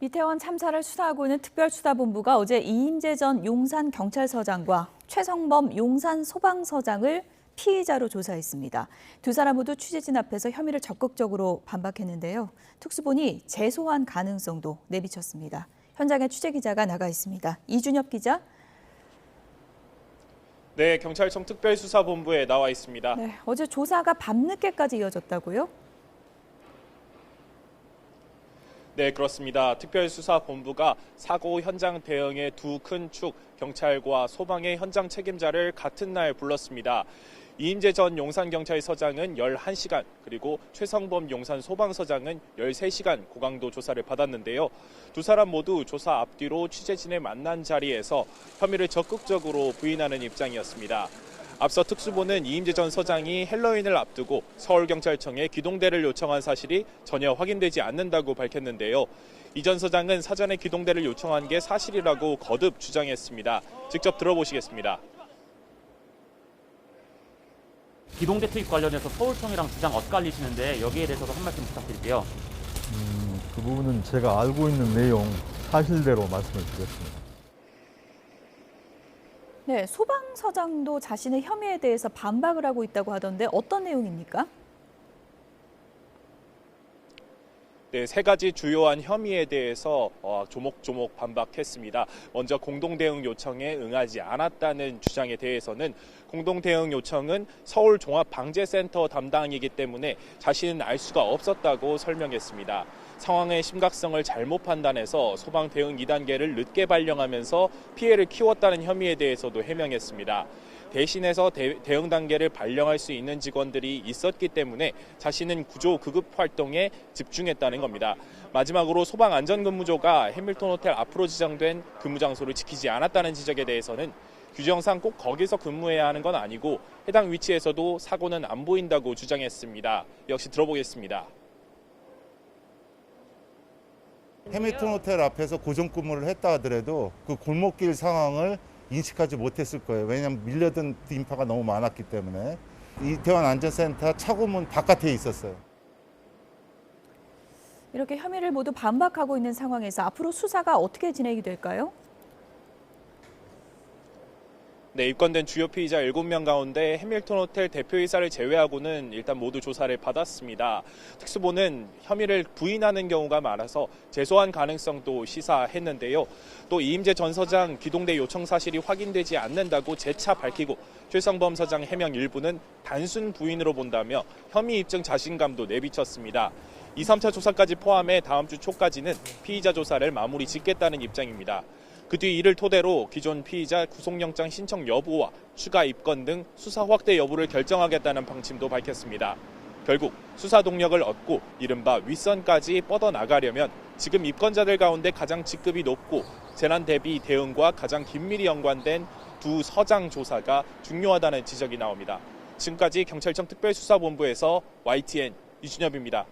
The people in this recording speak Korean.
이태원 참사를 수사하고 있는 특별수사본부가 어제 이임재 전 용산경찰서장과 최성범 용산소방서장을 피의자로 조사했습니다. 두 사람 모두 취재진 앞에서 혐의를 적극적으로 반박했는데요. 특수본이 재소환 가능성도 내비쳤습니다. 현장에 취재기자가 나가 있습니다. 이준엽 기자. 네, 경찰청 특별수사본부에 나와 있습니다. 네, 어제 조사가 밤늦게까지 이어졌다고요? 네, 그렇습니다. 특별수사본부가 사고 현장 대응의 두 큰 축, 경찰과 소방의 현장 책임자를 같은 날 불렀습니다. 이임재 전 용산경찰서장은 11시간, 그리고 최성범 용산소방서장은 13시간 고강도 조사를 받았는데요. 두 사람 모두 조사 앞뒤로 취재진을 만난 자리에서 혐의를 적극적으로 부인하는 입장이었습니다. 앞서 특수본은 이임재 전 서장이 헬로윈을 앞두고 서울경찰청에 기동대를 요청한 사실이 전혀 확인되지 않는다고 밝혔는데요. 이 전 서장은 사전에 기동대를 요청한 게 사실이라고 거듭 주장했습니다. 직접 들어보시겠습니다. 기동대 투입 관련해서 서울청이랑 주장 엇갈리시는데 여기에 대해서도 한 말씀 부탁드릴게요. 그 부분은 제가 알고 있는 내용 사실대로 말씀을 드렸습니다. 네, 소방서장도 자신의 혐의에 대해서 반박을 하고 있다고 하던데 어떤 내용입니까? 네, 세 가지 주요한 혐의에 대해서 조목조목 반박했습니다. 먼저 공동대응 요청에 응하지 않았다는 주장에 대해서는 공동대응 요청은 서울종합방재센터 담당이기 때문에 자신은 알 수가 없었다고 설명했습니다. 상황의 심각성을 잘못 판단해서 소방 대응 2단계를 늦게 발령하면서 피해를 키웠다는 혐의에 대해서도 해명했습니다. 대신해서 대응 단계를 발령할 수 있는 직원들이 있었기 때문에 자신은 구조 구급 활동에 집중했다는 겁니다. 마지막으로 소방안전근무조가 해밀턴 호텔 앞으로 지정된 근무 장소를 지키지 않았다는 지적에 대해서는 규정상 꼭 거기서 근무해야 하는 건 아니고 해당 위치에서도 사고는 안 보인다고 주장했습니다. 역시 들어보겠습니다. 해밀턴 호텔 앞에서 고정근무를 했다 하더라도 그 골목길 상황을 인식하지 못했을 거예요. 왜냐하면 밀려든 인파가 너무 많았기 때문에. 이태원 안전센터 차고문 바깥에 있었어요. 이렇게 혐의를 모두 반박하고 있는 상황에서 앞으로 수사가 어떻게 진행이 될까요? 네, 입건된 주요 피의자 7명 가운데 해밀턴 호텔 대표이사를 제외하고는 일단 모두 조사를 받았습니다. 특수본은 혐의를 부인하는 경우가 많아서 재소환 가능성도 시사했는데요. 또 이임재 전 서장 기동대 요청 사실이 확인되지 않는다고 재차 밝히고 최성범 서장 해명 일부는 단순 부인으로 본다며 혐의 입증 자신감도 내비쳤습니다. 2, 3차 조사까지 포함해 다음 주 초까지는 피의자 조사를 마무리 짓겠다는 입장입니다. 그 뒤 이를 토대로 기존 피의자 구속영장 신청 여부와 추가 입건 등 수사 확대 여부를 결정하겠다는 방침도 밝혔습니다. 결국 수사 동력을 얻고 이른바 윗선까지 뻗어나가려면 지금 입건자들 가운데 가장 직급이 높고 재난 대비 대응과 가장 긴밀히 연관된 두 서장 조사가 중요하다는 지적이 나옵니다. 지금까지 경찰청 특별수사본부에서 YTN 이준엽입니다.